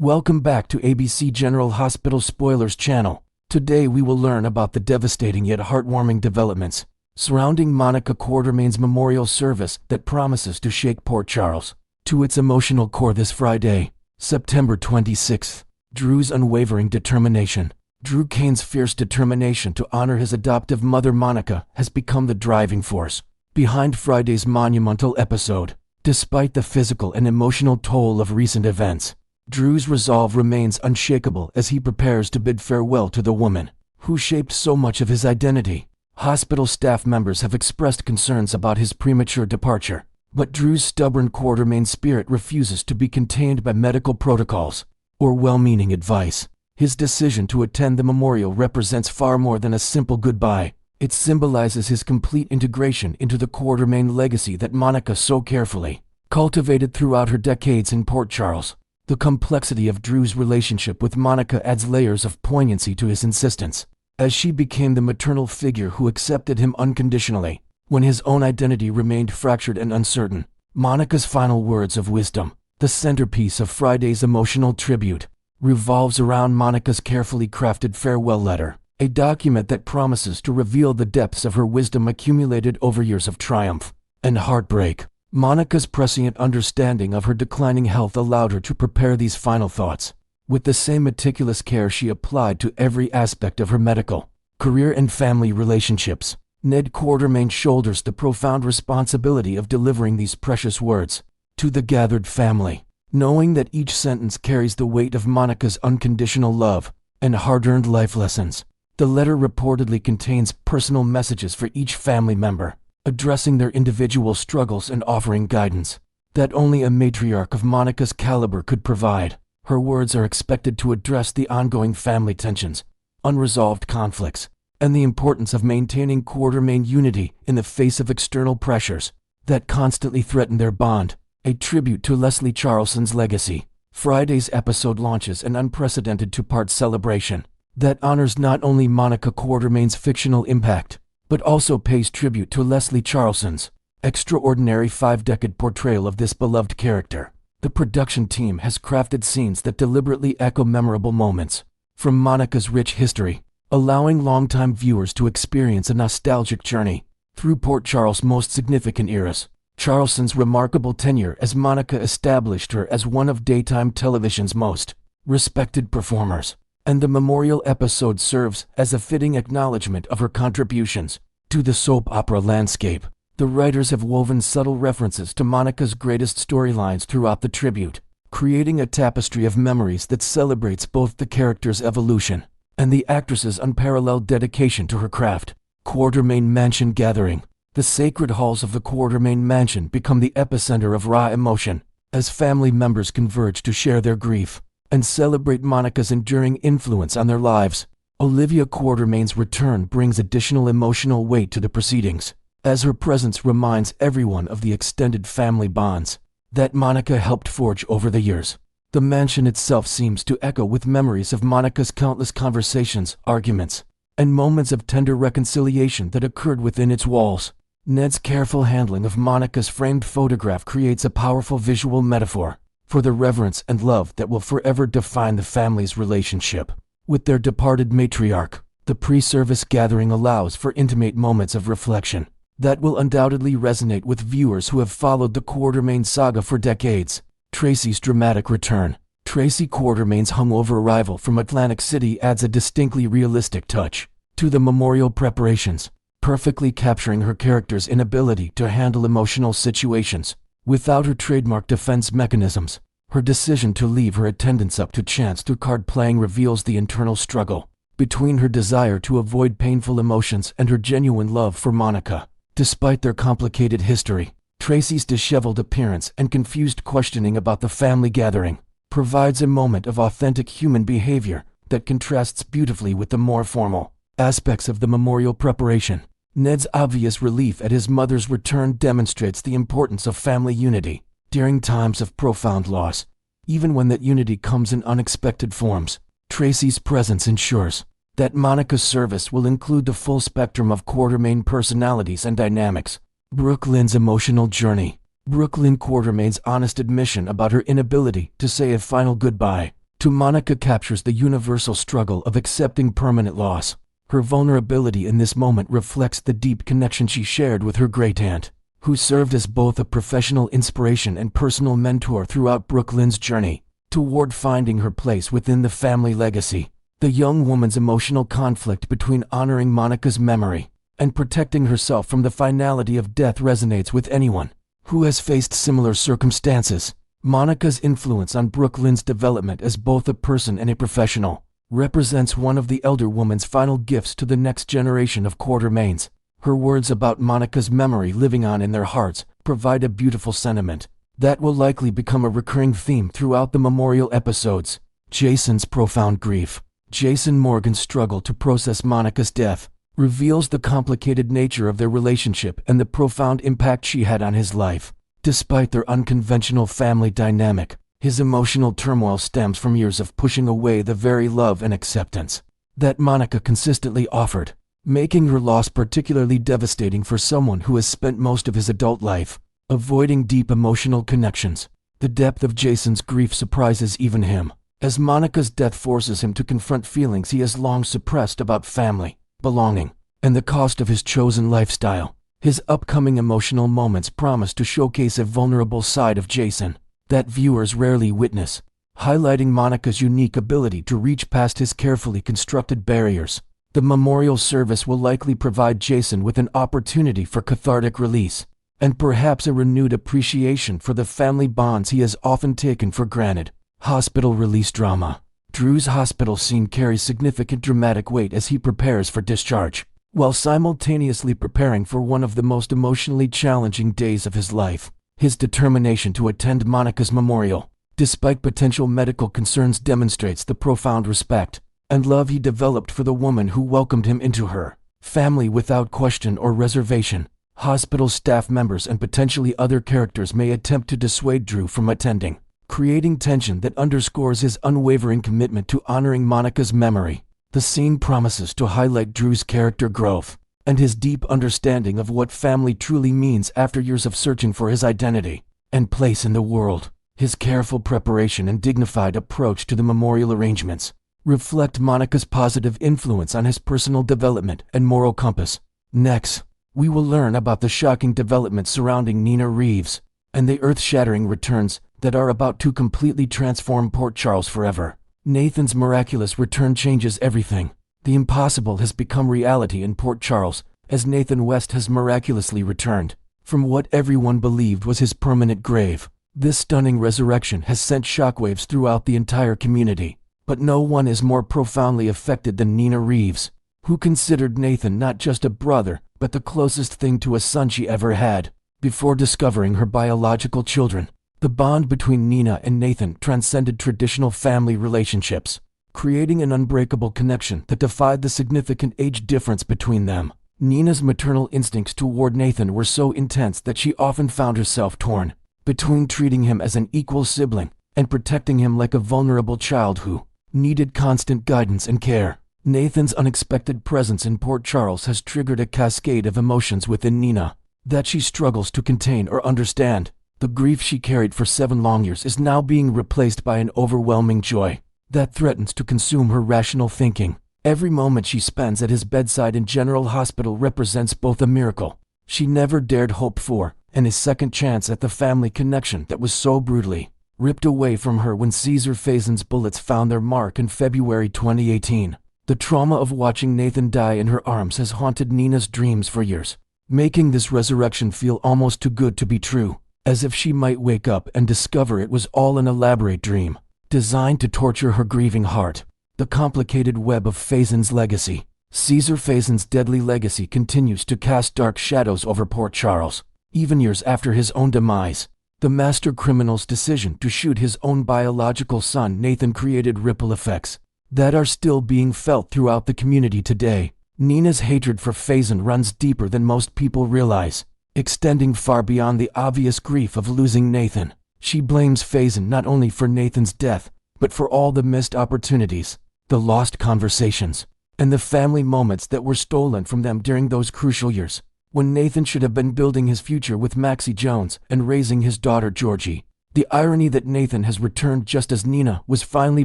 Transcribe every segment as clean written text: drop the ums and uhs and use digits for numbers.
Welcome back to ABC General Hospital Spoilers channel. Today we will learn about the devastating yet heartwarming developments surrounding Monica Quartermaine's memorial service that promises to shake Port Charles to its emotional core this Friday, September 26th. Drew's unwavering determination. Drew Cain's fierce determination to honor his adoptive mother Monica has become the driving force behind Friday's monumental episode. Despite the physical and emotional toll of recent events, Drew's resolve remains unshakable as he prepares to bid farewell to the woman who shaped so much of his identity. Hospital staff members have expressed concerns about his premature departure, but Drew's stubborn Quartermaine spirit refuses to be contained by medical protocols or well-meaning advice. His decision to attend the memorial represents far more than a simple goodbye. It symbolizes his complete integration into the Quartermaine legacy that Monica so carefully cultivated throughout her decades in Port Charles. The complexity of Drew's relationship with Monica adds layers of poignancy to his insistence, as she became the maternal figure who accepted him unconditionally when his own identity remained fractured and uncertain. Monica's final words of wisdom, the centerpiece of Friday's emotional tribute, revolves around Monica's carefully crafted farewell letter, a document that promises to reveal the depths of her wisdom accumulated over years of triumph and heartbreak. Monica's prescient understanding of her declining health allowed her to prepare these final thoughts with the same meticulous care she applied to every aspect of her medical, career and family relationships. Ned Quartermaine shoulders the profound responsibility of delivering these precious words to the gathered family, knowing that each sentence carries the weight of Monica's unconditional love and hard-earned life lessons. The letter reportedly contains personal messages for each family member, addressing their individual struggles and offering guidance that only a matriarch of Monica's caliber could provide. Her words are expected to address the ongoing family tensions, unresolved conflicts, and the importance of maintaining Quartermaine unity in the face of external pressures that constantly threaten their bond. A tribute to Leslie Charleston's legacy. Friday's episode launches an unprecedented two-part celebration that honors not only Monica Quartermaine's fictional impact, but also pays tribute to Leslie Charleston's extraordinary 5-decade portrayal of this beloved character. The production team has crafted scenes that deliberately echo memorable moments from Monica's rich history, allowing longtime viewers to experience a nostalgic journey through Port Charles' most significant eras. Charleston's remarkable tenure as Monica established her as one of daytime television's most respected performers, and the memorial episode serves as a fitting acknowledgement of her contributions to the soap opera landscape. The writers have woven subtle references to Monica's greatest storylines throughout the tribute, creating a tapestry of memories that celebrates both the character's evolution and the actress's unparalleled dedication to her craft. Quartermaine Mansion Gathering. The sacred halls of the Quartermaine Mansion become the epicenter of raw emotion as family members converge to share their grief and celebrate Monica's enduring influence on their lives. Olivia Quartermaine's return brings additional emotional weight to the proceedings, as her presence reminds everyone of the extended family bonds that Monica helped forge over the years. The mansion itself seems to echo with memories of Monica's countless conversations, arguments, and moments of tender reconciliation that occurred within its walls. Ned's careful handling of Monica's framed photograph creates a powerful visual metaphor for the reverence and love that will forever define the family's relationship with their departed matriarch. The pre-service gathering allows for intimate moments of reflection that will undoubtedly resonate with viewers who have followed the Quartermaine saga for decades. Tracy's dramatic return. Tracy Quartermaine's hungover arrival from Atlantic City adds a distinctly realistic touch to the memorial preparations, perfectly capturing her character's inability to handle emotional situations without her trademark defense mechanisms. Her decision to leave her attendance up to chance through card playing reveals the internal struggle between her desire to avoid painful emotions and her genuine love for Monica. Despite their complicated history, Tracy's disheveled appearance and confused questioning about the family gathering provides a moment of authentic human behavior that contrasts beautifully with the more formal aspects of the memorial preparation. Ned's obvious relief at his mother's return demonstrates the importance of family unity during times of profound loss. Even when that unity comes in unexpected forms, Tracy's presence ensures that Monica's service will include the full spectrum of Quartermaine personalities and dynamics. Brook Lynn's emotional journey. Brook Lynn Quartermaine's honest admission about her inability to say a final goodbye to Monica captures the universal struggle of accepting permanent loss. Her vulnerability in this moment reflects the deep connection she shared with her great-aunt, who served as both a professional inspiration and personal mentor throughout Brook Lynn's journey toward finding her place within the family legacy. The young woman's emotional conflict between honoring Monica's memory and protecting herself from the finality of death resonates with anyone who has faced similar circumstances. Monica's influence on Brook Lynn's development as both a person and a professional represents one of the elder woman's final gifts to the next generation of Quartermaines. Her words about Monica's memory living on in their hearts provide a beautiful sentiment that will likely become a recurring theme throughout the memorial episodes. Jason's profound grief. Jason Morgan's struggle to process Monica's death reveals the complicated nature of their relationship and the profound impact she had on his life. Despite their unconventional family dynamic, his emotional turmoil stems from years of pushing away the very love and acceptance that Monica consistently offered, making her loss particularly devastating for someone who has spent most of his adult life avoiding deep emotional connections. The depth of Jason's grief surprises even him, as Monica's death forces him to confront feelings he has long suppressed about family, belonging, and the cost of his chosen lifestyle. His upcoming emotional moments promise to showcase a vulnerable side of Jason that viewers rarely witness, highlighting Monica's unique ability to reach past his carefully constructed barriers. The memorial service will likely provide Jason with an opportunity for cathartic release, and perhaps a renewed appreciation for the family bonds he has often taken for granted. Hospital release drama. Drew's hospital scene carries significant dramatic weight as he prepares for discharge, while simultaneously preparing for one of the most emotionally challenging days of his life. His determination to attend Monica's memorial, despite potential medical concerns, demonstrates the profound respect and love he developed for the woman who welcomed him into her family without question or reservation. Hospital staff members and potentially other characters may attempt to dissuade Drew from attending, creating tension that underscores his unwavering commitment to honoring Monica's memory. The scene promises to highlight Drew's character growth and his deep understanding of what family truly means after years of searching for his identity and place in the world. His careful preparation and dignified approach to the memorial arrangements reflect Monica's positive influence on his personal development and moral compass. Next, we will learn about the shocking developments surrounding Nina Reeves and the earth-shattering returns that are about to completely transform Port Charles forever. Nathan's miraculous return changes everything. The impossible has become reality in Port Charles, as Nathan West has miraculously returned from what everyone believed was his permanent grave. This stunning resurrection has sent shockwaves throughout the entire community, but no one is more profoundly affected than Nina Reeves, who considered Nathan not just a brother, but the closest thing to a son she ever had. Before discovering her biological children, the bond between Nina and Nathan transcended traditional family relationships, creating an unbreakable connection that defied the significant age difference between them. Nina's maternal instincts toward Nathan were so intense that she often found herself torn between treating him as an equal sibling and protecting him like a vulnerable child who needed constant guidance and care. Nathan's unexpected presence in Port Charles has triggered a cascade of emotions within Nina that she struggles to contain or understand. The grief she carried for 7 long years is now being replaced by an overwhelming joy that threatens to consume her rational thinking. Every moment she spends at his bedside in General Hospital represents both a miracle she never dared hope for and a second chance at the family connection that was so brutally ripped away from her when Caesar Faison's bullets found their mark in February 2018. The trauma of watching Nathan die in her arms has haunted Nina's dreams for years, making this resurrection feel almost too good to be true, as if she might wake up and discover it was all an elaborate dream designed to torture her grieving heart. The complicated web of Faison's legacy. Caesar Faison's deadly legacy continues to cast dark shadows over Port Charles, even years after his own demise. The master criminal's decision to shoot his own biological son Nathan created ripple effects that are still being felt throughout the community today. Nina's hatred for Faison runs deeper than most people realize, extending far beyond the obvious grief of losing Nathan. She blames Faison not only for Nathan's death, but for all the missed opportunities, the lost conversations, and the family moments that were stolen from them during those crucial years, when Nathan should have been building his future with Maxie Jones and raising his daughter Georgie. The irony that Nathan has returned just as Nina was finally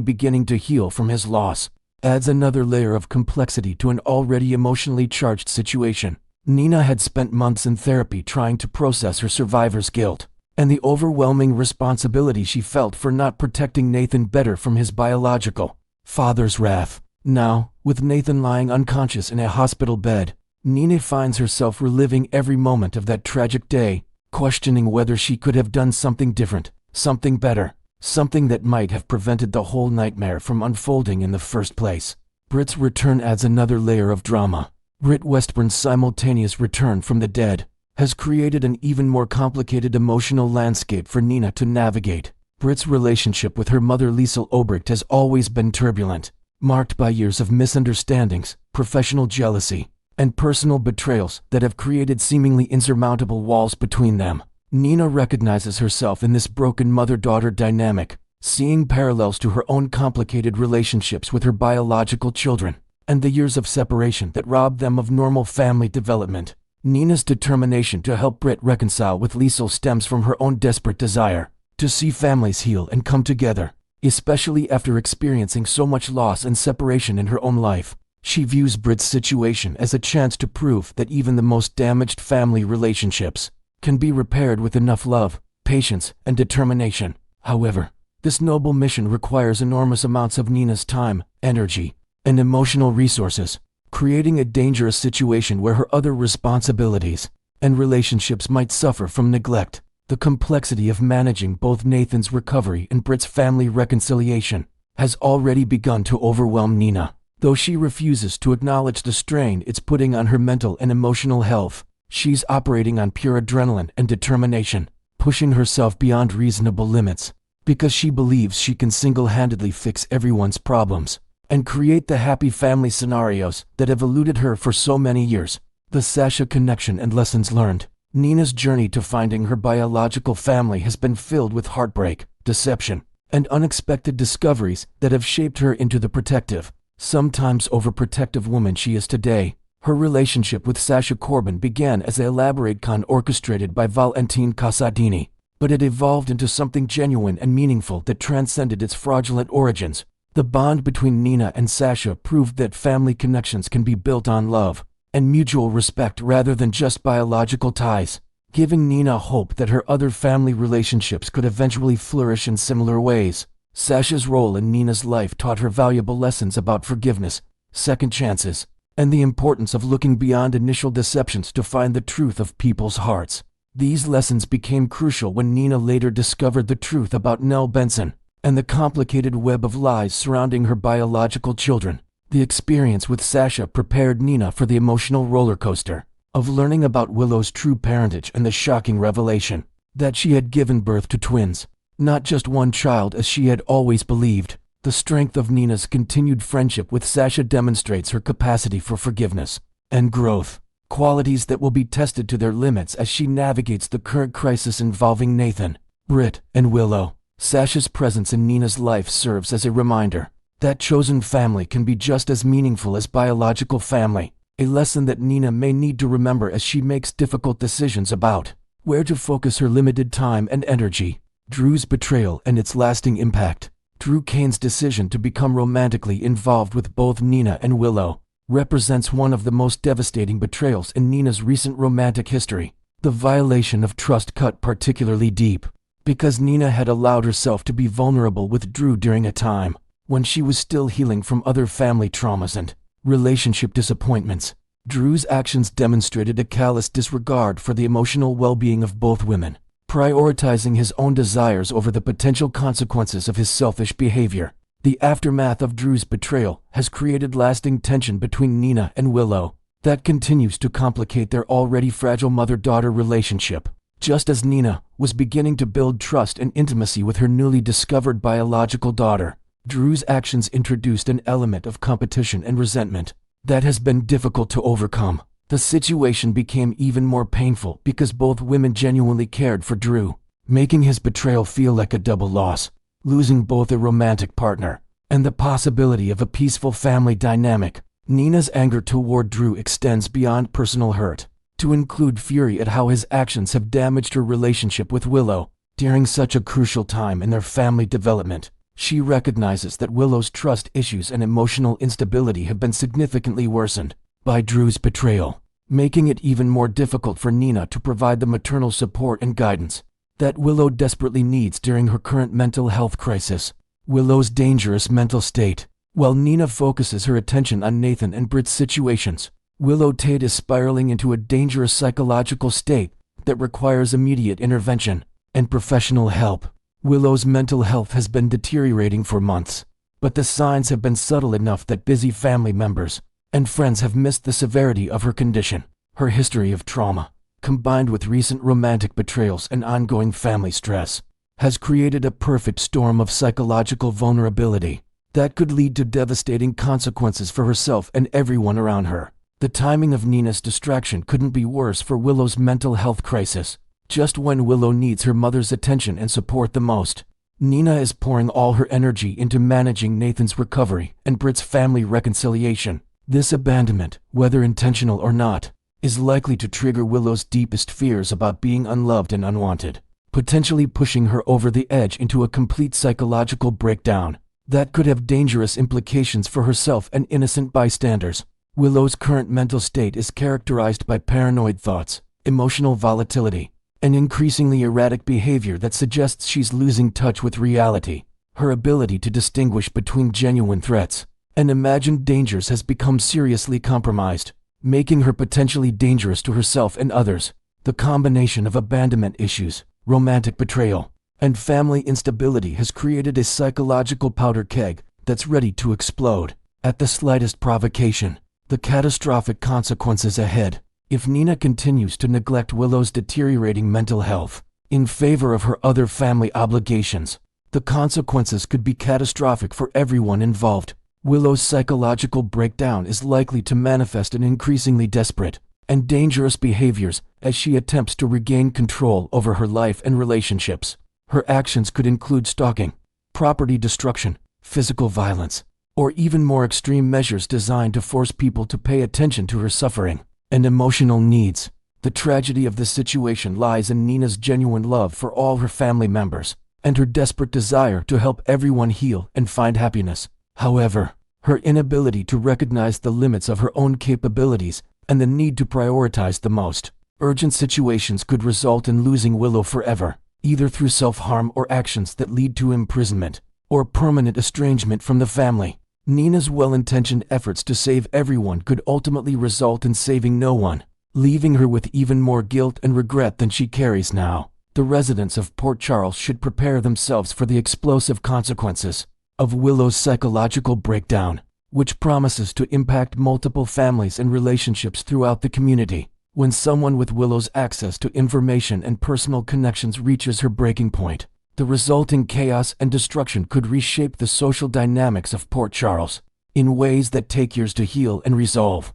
beginning to heal from his loss adds another layer of complexity to an already emotionally charged situation. Nina had spent months in therapy trying to process her survivor's guilt and the overwhelming responsibility she felt for not protecting Nathan better from his biological father's wrath. Now, with Nathan lying unconscious in a hospital bed, Nina finds herself reliving every moment of that tragic day, questioning whether she could have done something different, something better, something that might have prevented the whole nightmare from unfolding in the first place. Britt's return adds another layer of drama. Britt Westburn's simultaneous return from the dead has created an even more complicated emotional landscape for Nina to navigate. Britt's relationship with her mother Liesl Obrecht has always been turbulent, marked by years of misunderstandings, professional jealousy, and personal betrayals that have created seemingly insurmountable walls between them. Nina recognizes herself in this broken mother-daughter dynamic, seeing parallels to her own complicated relationships with her biological children, and the years of separation that robbed them of normal family development. Nina's determination to help Britt reconcile with Liesl stems from her own desperate desire to see families heal and come together, especially after experiencing so much loss and separation in her own life. She views Britt's situation as a chance to prove that even the most damaged family relationships can be repaired with enough love, patience, and determination. However, this noble mission requires enormous amounts of Nina's time, energy, and emotional resources, creating a dangerous situation where her other responsibilities and relationships might suffer from neglect. The complexity of managing both Nathan's recovery and Britt's family reconciliation has already begun to overwhelm Nina. Though she refuses to acknowledge the strain it's putting on her mental and emotional health, she's operating on pure adrenaline and determination, pushing herself beyond reasonable limits, because she believes she can single-handedly fix everyone's problems and create the happy family scenarios that have eluded her for so many years. The Sasha connection and lessons learned. Nina's journey to finding her biological family has been filled with heartbreak, deception, and unexpected discoveries that have shaped her into the protective, sometimes overprotective woman she is today. Her relationship with Sasha Corbin began as an elaborate con orchestrated by Valentine Casadini, but it evolved into something genuine and meaningful that transcended its fraudulent origins. The bond between Nina and Sasha proved that family connections can be built on love and mutual respect rather than just biological ties, giving Nina hope that her other family relationships could eventually flourish in similar ways. Sasha's role in Nina's life taught her valuable lessons about forgiveness, second chances, and the importance of looking beyond initial deceptions to find the truth of people's hearts. These lessons became crucial when Nina later discovered the truth about Nell Benson and the complicated web of lies surrounding her biological children. The experience with Sasha prepared Nina for the emotional roller coaster of learning about Willow's true parentage and the shocking revelation that she had given birth to twins, not just one child as she had always believed. The strength of Nina's continued friendship with Sasha demonstrates her capacity for forgiveness and growth, qualities that will be tested to their limits as she navigates the current crisis involving Nathan, Britt, and Willow. Sasha's presence in Nina's life serves as a reminder that chosen family can be just as meaningful as biological family, a lesson that Nina may need to remember as she makes difficult decisions about where to focus her limited time and energy. Drew's betrayal and its lasting impact. Drew Kane's decision to become romantically involved with both Nina and Willow represents one of the most devastating betrayals in Nina's recent romantic history. The violation of trust cut particularly deep, because Nina had allowed herself to be vulnerable with Drew during a time when she was still healing from other family traumas and relationship disappointments. Drew's actions demonstrated a callous disregard for the emotional well-being of both women, prioritizing his own desires over the potential consequences of his selfish behavior. The aftermath of Drew's betrayal has created lasting tension between Nina and Willow that continues to complicate their already fragile mother-daughter relationship. Just as Nina was beginning to build trust and intimacy with her newly discovered biological daughter, Drew's actions introduced an element of competition and resentment that has been difficult to overcome. The situation became even more painful because both women genuinely cared for Drew, making his betrayal feel like a double loss. Losing both a romantic partner and the possibility of a peaceful family dynamic. Nina's anger toward Drew extends beyond personal hurt to include fury at how his actions have damaged her relationship with Willow. During such a crucial time in their family development, she recognizes that Willow's trust issues and emotional instability have been significantly worsened by Drew's betrayal, making it even more difficult for Nina to provide the maternal support and guidance that Willow desperately needs during her current mental health crisis. Willow's dangerous mental state. While Nina focuses her attention on Nathan and Britt's situations, Willow Tate is spiraling into a dangerous psychological state that requires immediate intervention and professional help. Willow's mental health has been deteriorating for months, but the signs have been subtle enough that busy family members and friends have missed the severity of her condition. Her history of trauma, combined with recent romantic betrayals and ongoing family stress, has created a perfect storm of psychological vulnerability that could lead to devastating consequences for herself and everyone around her. The timing of Nina's distraction couldn't be worse for Willow's mental health crisis. Just when Willow needs her mother's attention and support the most, Nina is pouring all her energy into managing Nathan's recovery and Britt's family reconciliation. This abandonment, whether intentional or not, is likely to trigger Willow's deepest fears about being unloved and unwanted, potentially pushing her over the edge into a complete psychological breakdown that could have dangerous implications for herself and innocent bystanders. Willow's current mental state is characterized by paranoid thoughts, emotional volatility, and increasingly erratic behavior that suggests she's losing touch with reality. Her ability to distinguish between genuine threats and imagined dangers has become seriously compromised, making her potentially dangerous to herself and others. The combination of abandonment issues, romantic betrayal, and family instability has created a psychological powder keg that's ready to explode at the slightest provocation. The catastrophic consequences ahead. If Nina continues to neglect Willow's deteriorating mental health in favor of her other family obligations, the consequences could be catastrophic for everyone involved. Willow's psychological breakdown is likely to manifest in increasingly desperate and dangerous behaviors as she attempts to regain control over her life and relationships. Her actions could include stalking, property destruction, physical violence, or even more extreme measures designed to force people to pay attention to her suffering and emotional needs. The tragedy of the situation lies in Nina's genuine love for all her family members and her desperate desire to help everyone heal and find happiness. However, her inability to recognize the limits of her own capabilities and the need to prioritize the most urgent situations could result in losing Willow forever, either through self-harm or actions that lead to imprisonment or permanent estrangement from the family. Nina's well-intentioned efforts to save everyone could ultimately result in saving no one, leaving her with even more guilt and regret than she carries now. The residents of Port Charles should prepare themselves for the explosive consequences of Willow's psychological breakdown, which promises to impact multiple families and relationships throughout the community. When someone with Willow's access to information and personal connections reaches her breaking point, the resulting chaos and destruction could reshape the social dynamics of Port Charles in ways that take years to heal and resolve.